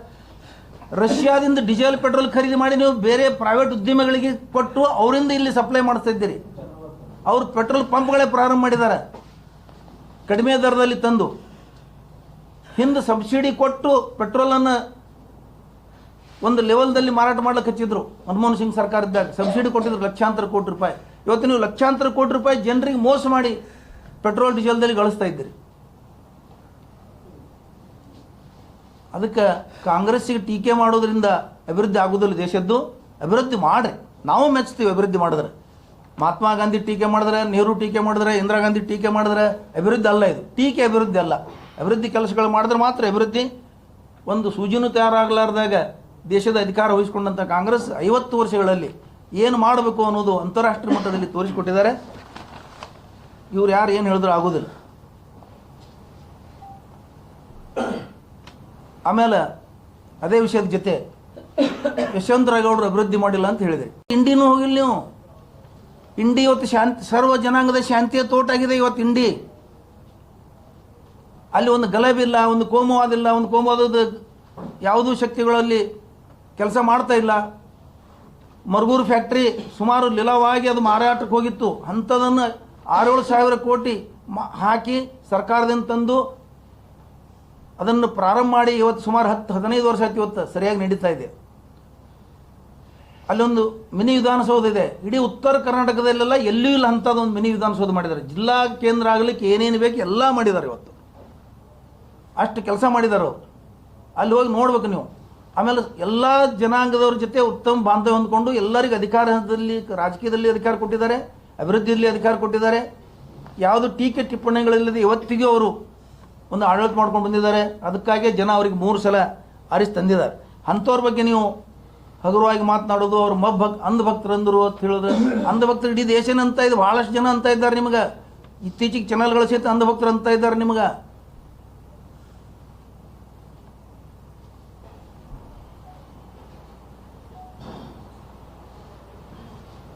ರಷ್ಯಾದಿಂದ ಡೀಸೆಲ್ ಪೆಟ್ರೋಲ್ ಖರೀದಿ ಮಾಡಿ ನೀವು ಬೇರೆ ಪ್ರೈವೇಟ್ ಉದ್ಯಮಿಗಳಿಗೆ ಕೊಟ್ಟು ಅವರಿಂದ ಇಲ್ಲಿ ಸಪ್ಲೈ ಮಾಡ್ತಾ ಇದ್ದೀರಿ. ಅವ್ರು ಪೆಟ್ರೋಲ್ ಪಂಪ್ಗಳೇ ಪ್ರಾರಂಭ ಮಾಡಿದ್ದಾರೆ ಕಡಿಮೆ ದರದಲ್ಲಿ ತಂದು. ಹಿಂದೆ ಸಬ್ಸಿಡಿ ಕೊಟ್ಟು ಪೆಟ್ರೋಲನ್ನು ಒಂದು ಲೆವೆಲ್ದಲ್ಲಿ ಮಾರಾಟ ಮಾಡ್ಲಿಕ್ಕೆ ಹಚ್ಚಿದ್ರು. ಮನಮೋಹನ್ ಸಿಂಗ್ ಸರ್ಕಾರ ಇದ್ದಾಗ ಸಬ್ಸಿಡಿ ಕೊಟ್ಟಿದ್ರು ಲಕ್ಷಾಂತರ ಕೋಟಿ ರೂಪಾಯಿ. ಇವತ್ತು ನೀವು ಲಕ್ಷಾಂತರ ಕೋಟಿ ರೂಪಾಯಿ ಜನರಿಗೆ ಮೋಸ ಮಾಡಿ ಪೆಟ್ರೋಲ್ ಡೀಸೆಲ್ದಲ್ಲಿ ಗಳಿಸ್ತಾ ಇದ್ದೀರಿ. ಅದಕ್ಕೆ ಕಾಂಗ್ರೆಸ್ಸಿಗೆ ಟೀಕೆ ಮಾಡೋದ್ರಿಂದ ಅಭಿವೃದ್ಧಿ ಆಗೋದಿಲ್ಲ ದೇಶದ್ದು. ಅಭಿವೃದ್ಧಿ ಮಾಡ್ರಿ, ನಾವು ಮೆಚ್ತೀವಿ ಅಭಿವೃದ್ಧಿ ಮಾಡಿದ್ರೆ. ಮಹಾತ್ಮ ಗಾಂಧಿ ಟೀಕೆ ಮಾಡಿದ್ರೆ, ನೆಹರು ಟೀಕೆ ಮಾಡಿದ್ರೆ, ಇಂದಿರಾ ಗಾಂಧಿ ಟೀಕೆ ಮಾಡಿದ್ರೆ ಅಭಿವೃದ್ಧಿ ಅಲ್ಲ ಇದು. ಟೀಕೆ ಅಭಿವೃದ್ಧಿ ಅಲ್ಲ. ಅಭಿವೃದ್ಧಿ ಕೆಲಸಗಳು ಮಾಡಿದ್ರೆ ಮಾತ್ರ ಅಭಿವೃದ್ಧಿ. ಒಂದು ಸೂಜಿನೂ ತಯಾರಾಗಲಾರ್ದಾಗ ದೇಶದ ಅಧಿಕಾರ ವಹಿಸಿಕೊಂಡಂಥ ಕಾಂಗ್ರೆಸ್ 50 ವರ್ಷಗಳಲ್ಲಿ ಏನು ಮಾಡಬೇಕು ಅನ್ನೋದು ಅಂತಾರಾಷ್ಟ್ರೀಯ ಮಟ್ಟದಲ್ಲಿ ತೋರಿಸಿಕೊಟ್ಟಿದ್ದಾರೆ. ಇವ್ರು ಯಾರು ಏನು ಹೇಳಿದ್ರು ಆಗೋದಿಲ್ಲ. ಆಮೇಲೆ ಅದೇ ವಿಷಯದ ಜೊತೆ ಯಶವಂತರಾಯಗೌಡರು ಅಭಿವೃದ್ಧಿ ಮಾಡಿಲ್ಲ ಅಂತ ಹೇಳಿದೆ. ಇಂಡಿನೂ ಹೋಗಿಲ್ಲ ನೀವು. ಇಂಡಿ ಇವತ್ತು ಶಾಂತಿ, ಸರ್ವ ಜನಾಂಗದ ಶಾಂತಿಯ ತೋಟ ಆಗಿದೆ ಇವತ್ತು ಇಂಡಿ. ಅಲ್ಲಿ ಒಂದು ಗಲಭೆಯಿಲ್ಲ, ಒಂದು ಕೋಮುವಾದಿಲ್ಲ, ಒಂದು ಕೋಮುವಾದದ ಯಾವುದೂ ಶಕ್ತಿಗಳಲ್ಲಿ ಕೆಲಸ ಮಾಡ್ತಾ ಇಲ್ಲ. ಮರಗೂರು ಫ್ಯಾಕ್ಟ್ರಿ ಸುಮಾರು ಲಿಲವಾಗಿ ಅದು ಮಾರಾಟಕ್ಕೆ ಹೋಗಿತ್ತು. ಅಂಥದನ್ನು 6-7 ಸಾವಿರ ಕೋಟಿ ಹಾಕಿ ಸರ್ಕಾರದಿಂದ ತಂದು ಅದನ್ನು ಪ್ರಾರಂಭ ಮಾಡಿ ಇವತ್ತು ಸುಮಾರು 10-15 ವರ್ಷ ಆಯ್ತು. ಇವತ್ತು ಸರಿಯಾಗಿ ನಡೀತಾ ಇದೆ. ಅಲ್ಲೊಂದು ಮಿನಿ ವಿಧಾನಸೌಧ ಇದೆ. ಇಡೀ ಉತ್ತರ ಕರ್ನಾಟಕದಲ್ಲೆಲ್ಲ ಎಲ್ಲೂ ಇಲ್ಲ ಅಂಥದ್ದೊಂದು ಮಿನಿ ವಿಧಾನಸೌಧ ಮಾಡಿದ್ದಾರೆ. ಜಿಲ್ಲಾ ಕೇಂದ್ರ ಆಗಲಿಕ್ಕೆ ಏನೇನು ಬೇಕು ಎಲ್ಲ ಮಾಡಿದ್ದಾರೆ. ಇವತ್ತು ಅಷ್ಟು ಕೆಲಸ ಮಾಡಿದ್ದಾರೆ ಅವರು. ಅಲ್ಲಿ ಹೋಗಿ ನೋಡ್ಬೇಕು ನೀವು. ಆಮೇಲೆ ಎಲ್ಲ ಜನಾಂಗದವ್ರ ಜೊತೆ ಉತ್ತಮ ಬಾಂಧವ್ಯ ಹೊಂದ್ಕೊಂಡು ಎಲ್ಲರಿಗೂ ಅಧಿಕಾರದಲ್ಲಿ, ರಾಜಕೀಯದಲ್ಲಿ ಅಧಿಕಾರ ಕೊಟ್ಟಿದ್ದಾರೆ, ಅಭಿವೃದ್ಧಿಯಲ್ಲಿ ಅಧಿಕಾರ ಕೊಟ್ಟಿದ್ದಾರೆ. ಯಾವುದು ಟೀಕೆ ಟಿಪ್ಪಣಿಗಳಿಲ್ಲದೆ ಇವತ್ತಿಗೂ ಅವರು ಒಂದು ಆಡಳಿತ ಮಾಡ್ಕೊಂಡು ಬಂದಿದ್ದಾರೆ. ಅದಕ್ಕಾಗಿ ಜನ ಅವರಿಗೆ 3 ಸಲ ಆರಿಸಿ ತಂದಿದ್ದಾರೆ. ಅಂಥವ್ರ ಬಗ್ಗೆ ನೀವು ಹಗುರವಾಗಿ ಮಾತನಾಡೋದು, ಅವ್ರು ಅಂಧಭಕ್ತರಂದರು ಅಂತ ಹೇಳಿದ್ರೆ, ಅಂಧಭಕ್ತರು ಇಡೀ ದೇಶನೇ ಅಂತ ಇದೆ. ಭಾಳಷ್ಟು ಜನ ಅಂತ ಇದ್ದಾರೆ ನಿಮಗೆ. ಇತ್ತೀಚೆಗೆ ಚಾನಲ್ಗಳ ಸಹಿತ ಅಂಧಭಕ್ತರು ಅಂತ ಇದ್ದಾರೆ ನಿಮಗೆ.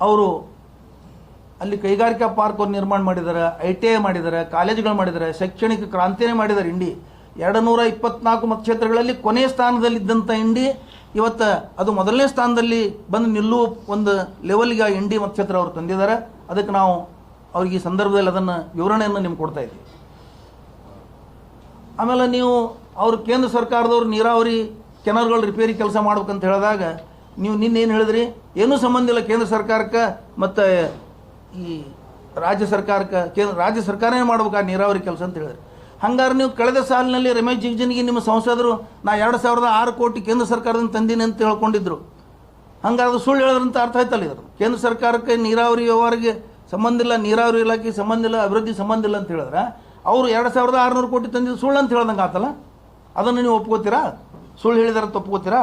ಅವರು ಅಲ್ಲಿ ಕೈಗಾರಿಕಾ ಪಾರ್ಕ್ ನಿರ್ಮಾಣ ಮಾಡಿದ್ದಾರೆ, ITI ಮಾಡಿದ್ದಾರೆ, ಕಾಲೇಜುಗಳು ಮಾಡಿದ್ದಾರೆ, ಶೈಕ್ಷಣಿಕ ಕ್ರಾಂತಿನೇ ಮಾಡಿದ್ದಾರೆ. ಇಂಡಿ 224 ಮತಕ್ಷೇತ್ರಗಳಲ್ಲಿ ಕೊನೆಯ ಸ್ಥಾನದಲ್ಲಿದ್ದಂಥ ಇಂಡಿ ಇವತ್ತು ಅದು ಮೊದಲನೇ ಸ್ಥಾನದಲ್ಲಿ ಬಂದು ನಿಲ್ಲುವ ಒಂದು ಲೆವೆಲ್ಗೆ ಇಂಡಿ ಮತಕ್ಷೇತ್ರ ಅವರು ತಂದಿದ್ದಾರೆ. ಅದಕ್ಕೆ ನಾವು ಅವ್ರಿಗೆ ಈ ಸಂದರ್ಭದಲ್ಲಿ ಅದನ್ನು ವಿವರಣೆಯನ್ನು ನಿಮ್ಗೆ ಕೊಡ್ತಾ ಇದ್ದೀವಿ. ಆಮೇಲೆ ನೀವು ಅವರು ಕೇಂದ್ರ ಸರ್ಕಾರದವ್ರು ನೀರಾವರಿ ಕೆನಾಲ್ಗಳು ರಿಪೇರಿ ಕೆಲಸ ಮಾಡ್ಬೇಕಂತ ಹೇಳಿದಾಗ ನೀವು ನಿನ್ನೇನು ಹೇಳಿದ್ರಿ? ಏನೂ ಸಂಬಂಧ ಇಲ್ಲ ಕೇಂದ್ರ ಸರ್ಕಾರಕ್ಕೆ ಮತ್ತು ಈ ರಾಜ್ಯ ಸರ್ಕಾರಕ್ಕೆ. ರಾಜ್ಯ ಸರ್ಕಾರನೇ ಮಾಡ್ಬೇಕು ಆ ನೀರಾವರಿ ಕೆಲಸ ಅಂತ ಹೇಳಿದ್ರಿ. ಹಂಗಾರೆ ನೀವು ಕಳೆದ ಸಾಲಿನಲ್ಲಿ ರಮೇಶ್ ಜಿಗಜಿಣಗಿ ನಿಮ್ಮ ಸಂಸದರು ನಾ 2006 ಕೋಟಿ ಕೇಂದ್ರ ಸರ್ಕಾರದಿಂದ ತಂದೀನಿ ಅಂತ ಹೇಳ್ಕೊಂಡಿದ್ರು. ಹಂಗಾರೆ ಅದು ಸುಳ್ಳು ಹೇಳಿದ್ರಂತ ಅರ್ಥ ಆಯ್ತಲ್ಲ ಇದ್ರು. ಕೇಂದ್ರ ಸರ್ಕಾರಕ್ಕೆ ನೀರಾವರಿ ವ್ಯವಹಾರಿಗೆ ಸಂಬಂಧ ಇಲ್ಲ, ನೀರಾವರಿ ಇಲಾಖೆಗೆ ಸಂಬಂಧ ಇಲ್ಲ, ಅಭಿವೃದ್ಧಿ ಸಂಬಂಧ ಇಲ್ಲ ಅಂತ ಹೇಳಿದ್ರೆ ಅವರು 2600 ಕೋಟಿ ತಂದಿದ್ದು ಸುಳ್ಳು ಅಂತ ಹೇಳ್ದಂಗೆ ಆತಲ್ಲ. ಅದನ್ನು ನೀವು ಒಪ್ಕೋತೀರಾ? ಸುಳ್ಳು ಹೇಳಿದಾರಂತ ಒಪ್ಕೋತೀರಾ?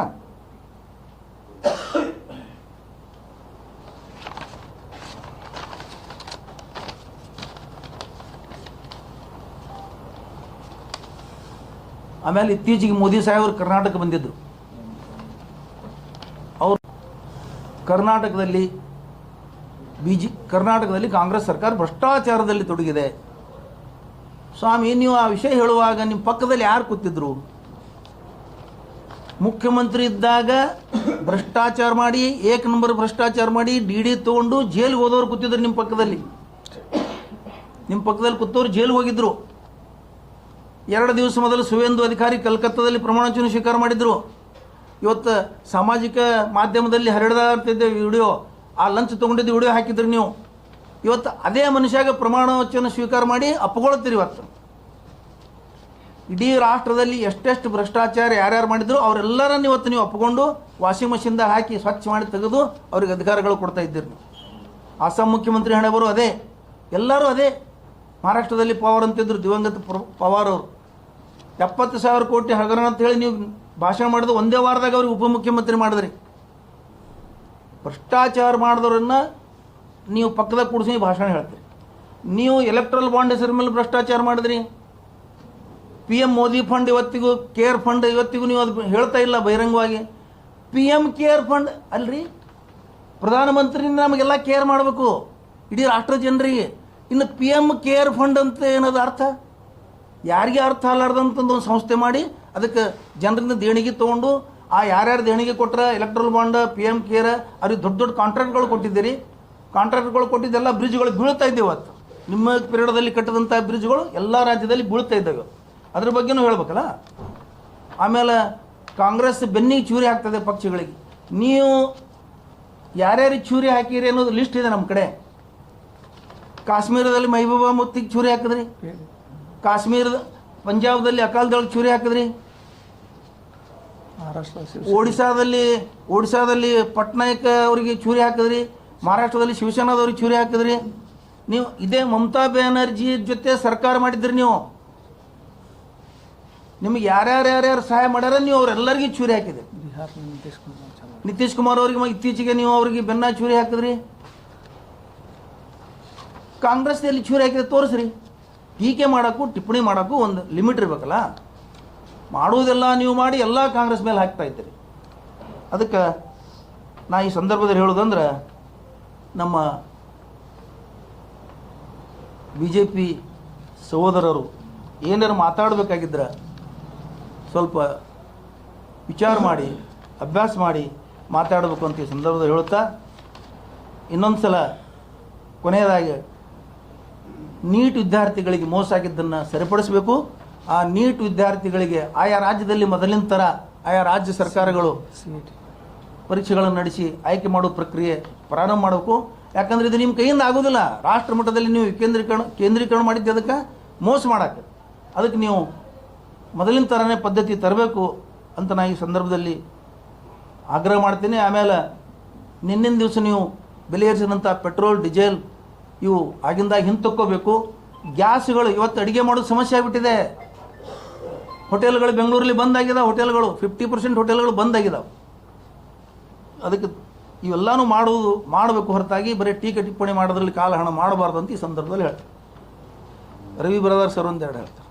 ಆಮೇಲೆ ಇತ್ತೀಚೆಗೆ ಮೋದಿ ಸಾಹೇಬರು ಕರ್ನಾಟಕ ಬಂದಿದ್ದರು. ಅವರು ಕರ್ನಾಟಕದಲ್ಲಿ ಕಾಂಗ್ರೆಸ್ ಸರ್ಕಾರ ಭ್ರಷ್ಟಾಚಾರದಲ್ಲಿ ತೊಡಗಿದೆ. ಸ್ವಾಮಿ, ನೀವು ಆ ವಿಷಯ ಹೇಳುವಾಗ ನಿಮ್ಮ ಪಕ್ಕದಲ್ಲಿ ಯಾರು ಕೂತಿದ್ರು? ಮುಖ್ಯಮಂತ್ರಿ ಇದ್ದಾಗ ಭ್ರಷ್ಟಾಚಾರ ಮಾಡಿ, ನಂಬರ್ ಭ್ರಷ್ಟಾಚಾರ ಮಾಡಿ DD ತೊಗೊಂಡು ಜೈಲಿಗೆ ಹೋದವ್ರು ಕೂತಿದ್ರು ನಿಮ್ಮ ಪಕ್ಕದಲ್ಲಿ. ನಿಮ್ಮ ಪಕ್ಕದಲ್ಲಿ ಕೂತವ್ರು ಜೈಲಿಗೆ ಹೋಗಿದ್ರು. 2 ದಿವಸ ಮೊದಲು ಸುವೇಂದು ಅಧಿಕಾರಿ ಕಲ್ಕತ್ತಾದಲ್ಲಿ ಪ್ರಮಾಣವಚನ ಸ್ವೀಕಾರ ಮಾಡಿದ್ರು. ಇವತ್ತು ಸಾಮಾಜಿಕ ಮಾಧ್ಯಮದಲ್ಲಿ ಹರಡದಾಗ್ತಿದ್ದ ವಿಡಿಯೋ, ಆ ಲಂಚ್ ತೊಗೊಂಡಿದ್ದು ವಿಡಿಯೋ ಹಾಕಿದ್ರಿ ನೀವು. ಇವತ್ತು ಅದೇ ಮನುಷ್ಯಾಗ ಪ್ರಮಾಣವಚನ ಸ್ವೀಕಾರ ಮಾಡಿ ಅಪ್ಪಗೊಳ್ತೀರಿ. ಇವತ್ತು ಇಡೀ ರಾಷ್ಟ್ರದಲ್ಲಿ ಎಷ್ಟೆಷ್ಟು ಭ್ರಷ್ಟಾಚಾರ ಯಾರ್ಯಾರು ಮಾಡಿದ್ರು ಅವರೆಲ್ಲರನ್ನು ಇವತ್ತು ನೀವು ಅಪ್ಪಕೊಂಡು ವಾಷಿಂಗ್ ಮಷಿನ್ದಾಗ ಹಾಕಿ ಸ್ವಚ್ಛ ಮಾಡಿ ತೆಗೆದು ಅವ್ರಿಗೆ ಅಧಿಕಾರಗಳು ಕೊಡ್ತಾ ಇದ್ದೀರಿ ನೀವು. ಅಸ್ಸಾಂ ಮುಖ್ಯಮಂತ್ರಿ ಹಣೆ ಬರೋ ಅದೇ, ಎಲ್ಲರೂ ಅದೇ. ಮಹಾರಾಷ್ಟ್ರದಲ್ಲಿ ಪವಾರ್ ಅಂತಿದ್ರು, ದಿವಂಗತ ಪವಾರ್ ಅವರು 70,000 ಕೋಟಿ ಹಗರಣ ಅಂತ ಹೇಳಿ ನೀವು ಭಾಷಣ ಮಾಡಿದ್ರು. ಒಂದೇ ವಾರದಾಗ ಅವ್ರಿಗೆ ಉಪಮುಖ್ಯಮಂತ್ರಿ ಮಾಡಿದ್ರಿ. ಭ್ರಷ್ಟಾಚಾರ ಮಾಡಿದವ್ರನ್ನ ನೀವು ಪಕ್ಕದಾಗ ಕೂಡಿಸಿ ಭಾಷಣ ಹೇಳ್ತೀರಿ. ನೀವು ಎಲೆಕ್ಟ್ರಲ್ ಬಾಂಡ್ ಹೆಸರ ಮೇಲೆ ಭ್ರಷ್ಟಾಚಾರ ಮಾಡಿದ್ರಿ. PM ಮೋದಿ ಫಂಡ್ ಇವತ್ತಿಗೂ, ಕೇರ್ ಫಂಡ್ ಇವತ್ತಿಗೂ ನೀವು ಅದು ಹೇಳ್ತಾ ಇಲ್ಲ ಬಹಿರಂಗವಾಗಿ. PM ಕೇರ್ ಫಂಡ್ ಅಲ್ರಿ, ಪ್ರಧಾನಮಂತ್ರಿಯಿಂದ ನಮಗೆಲ್ಲ ಕೇರ್ ಮಾಡಬೇಕು ಇಡೀ ರಾಷ್ಟ್ರ ಜನರಿಗೆ. ಇನ್ನು PM ಕೇರ್ ಫಂಡ್ ಅಂತ ಏನದು ಅರ್ಥ? ಯಾರಿಗೆ ಅರ್ಥ ಅಲ್ಲಾರ್ದಂತಂದು ಒಂದು ಸಂಸ್ಥೆ ಮಾಡಿ ಅದಕ್ಕೆ ಜನರಿಂದ ದೇಣಿಗೆ ತೊಗೊಂಡು ಆ ಯಾರ್ಯಾರು ದೇಣಿಗೆ ಕೊಟ್ಟರೆ ಎಲೆಕ್ಟ್ರಲ್ ಬಾಂಡ್, PM ಕೇರ್ ಅವ್ರಿಗೆ ದೊಡ್ಡ ದೊಡ್ಡ ಕಾಂಟ್ರಾಕ್ಟ್ಗಳು ಕೊಟ್ಟಿದ್ದೀರಿ. ಕಾಂಟ್ರಾಕ್ಟ್ಗಳು ಕೊಟ್ಟಿದ್ದೆಲ್ಲ ಬ್ರಿಡ್ಜ್ಗಳು ಬೀಳ್ತಾ ಇದ್ದೇವೆ. ಇವತ್ತು ನಿಮ್ಮ ಪೀರಿಯಡಲ್ಲಿ ಕಟ್ಟಿದಂಥ ಬ್ರಿಡ್ಜ್ಗಳು ಎಲ್ಲ ರಾಜ್ಯದಲ್ಲಿ ಬೀಳ್ತಾ ಇದ್ದಾವೆ. ಅದ್ರ ಬಗ್ಗೆನೂ ಹೇಳ್ಬೇಕಲ್ಲ. ಆಮೇಲೆ ಕಾಂಗ್ರೆಸ್ ಬೆನ್ನಿಗೆ ಚೂರಿ ಹಾಕ್ತದೆ ಪಕ್ಷಗಳಿಗೆ. ನೀವು ಯಾರ್ಯಾರಿಗೆ ಚೂರಿ ಹಾಕಿರಿ ಅನ್ನೋದು ಲಿಸ್ಟ್ ಇದೆ ನಮ್ಮ ಕಡೆ. ಕಾಶ್ಮೀರದಲ್ಲಿ ಮೆಹಬೂಬಾ ಮುಫ್ತಿಗೆ ಚೂರಿ ಹಾಕಿದ್ರಿ, ಕಾಶ್ಮೀರದ ಪಂಜಾಬ್ದಲ್ಲಿ ಅಕಾಲ್ದೊಳಗೆ ಚೂರಿ ಹಾಕಿದ್ರಿ, ಒಡಿಶಾದಲ್ಲಿ ಪಟ್ನಾಯಕ್ ಅವರಿಗೆ ಚೂರಿ ಹಾಕಿದ್ರಿ, ಮಹಾರಾಷ್ಟ್ರದಲ್ಲಿ ಶಿವಸೇನಾದವ್ರಿಗೆ ಚೂರಿ ಹಾಕಿದ್ರಿ. ನೀವು ಇದೇ ಮಮತಾ ಬ್ಯಾನರ್ಜಿ ಜೊತೆ ಸರ್ಕಾರ ಮಾಡಿದ್ರಿ. ನೀವು ನಿಮಗೆ ಯಾರ್ಯಾರು ಸಹಾಯ ಮಾಡ್ಯಾರ ನೀವು ಅವರೆಲ್ಲರಿಗೂ ಚೂರಿ ಹಾಕಿದ್ರಿ. ನಿತೀಶ್ ಕುಮಾರ್ ಅವ್ರಿಗೆ ಇತ್ತೀಚೆಗೆ ನೀವು ಅವ್ರಿಗೆ ಬೆನ್ನ ಚೂರಿ ಹಾಕಿದ್ರಿ. ಕಾಂಗ್ರೆಸ್ನಲ್ಲಿ ಚೂರಿ ಹಾಕಿದ್ರೆ ತೋರಿಸ್ರಿ. ಟೀಕೆ ಮಾಡೋಕ್ಕೂ ಟಿಪ್ಪಣಿ ಮಾಡೋಕ್ಕೂ ಒಂದು ಲಿಮಿಟ್ ಇರಬೇಕಲ್ಲ. ಮಾಡುವುದೆಲ್ಲ ನೀವು ಮಾಡಿ ಎಲ್ಲ ಕಾಂಗ್ರೆಸ್ ಮೇಲೆ ಹಾಕ್ತಾ ಇದ್ದೀರಿ. ಅದಕ್ಕೆ ನಾ ಈ ಸಂದರ್ಭದಲ್ಲಿ ಹೇಳೋದಂದ್ರೆ, ನಮ್ಮ BJP ಸಹೋದರರು ಏನಾರು ಮಾತಾಡಬೇಕಾಗಿದ್ರೆ ಸ್ವಲ್ಪ ವಿಚಾರ ಮಾಡಿ, ಅಭ್ಯಾಸ ಮಾಡಿ ಮಾತಾಡಬೇಕು ಅಂತ ಈ ಸಂದರ್ಭದಲ್ಲಿ ಹೇಳುತ್ತಾ, ಇನ್ನೊಂದು ಸಲ ಕೊನೆಯದಾಗಿ ನೀಟ್ ವಿದ್ಯಾರ್ಥಿಗಳಿಗೆ ಮೋಸ ಆಗಿದ್ದನ್ನು ಸರಿಪಡಿಸಬೇಕು. ಆ ನೀಟ್ ವಿದ್ಯಾರ್ಥಿಗಳಿಗೆ ಆಯಾ ರಾಜ್ಯದಲ್ಲಿ ಮೊದಲಿನ ಥರ ಆಯಾ ರಾಜ್ಯ ಸರ್ಕಾರಗಳು ಪರೀಕ್ಷೆಗಳನ್ನು ನಡೆಸಿ ಆಯ್ಕೆ ಮಾಡೋ ಪ್ರಕ್ರಿಯೆ ಪ್ರಾರಂಭ ಮಾಡಬೇಕು. ಯಾಕಂದರೆ ಇದು ನಿಮ್ಮ ಕೈಯಿಂದ ಆಗೋದಿಲ್ಲ. ರಾಷ್ಟ್ರ ಮಟ್ಟದಲ್ಲಿ ನೀವು ಕೇಂದ್ರೀಕರಣ ಮಾಡಿದ್ದೆ ಅದಕ್ಕೆ ಮೋಸ ಮಾಡೋಕ್ಕೆ. ಅದಕ್ಕೆ ನೀವು ಮೊದಲಿನ ಥರನೇ ಪದ್ಧತಿ ತರಬೇಕು ಅಂತ ನಾನು ಈ ಸಂದರ್ಭದಲ್ಲಿ ಆಗ್ರಹ ಮಾಡ್ತೀನಿ. ಆಮೇಲೆ ನಿನ್ನಿನ ದಿವಸ ನೀವು ಬೆಲೆ ಏರಿಸಿದಂಥ ಪೆಟ್ರೋಲ್, ಡೀಸೆಲ್ ಇವು ಆಗಿಂದಾಗ ಹಿಂತಕ್ಕೋಬೇಕು. ಗ್ಯಾಸ್ಗಳು ಇವತ್ತು ಅಡುಗೆ ಮಾಡೋದು ಸಮಸ್ಯೆ ಆಗಿಬಿಟ್ಟಿದೆ. ಹೋಟೆಲ್ಗಳು ಬೆಂಗಳೂರಲ್ಲಿ ಬಂದಾಗಿದ್ದಾವೆ, ಹೋಟೆಲ್ಗಳು 50% ಹೋಟೆಲ್ಗಳು ಬಂದಾಗಿದ್ದಾವೆ. ಅದಕ್ಕೆ ಇವೆಲ್ಲನೂ ಮಾಡಬೇಕು ಹೊರತಾಗಿ ಬರೀ ಟೀಕೆ ಟಿಪ್ಪಣಿ ಮಾಡೋದ್ರಲ್ಲಿ ಕಾಲ ಹಣ ಮಾಡಬಾರ್ದು ಅಂತ ಈ ಸಂದರ್ಭದಲ್ಲಿ ಹೇಳ್ತಾರೆ. ರವಿ ಬ್ರದರ್ಸ್ ಅವರು ಒಂದೆರಡು ಹೇಳ್ತಾರೆ.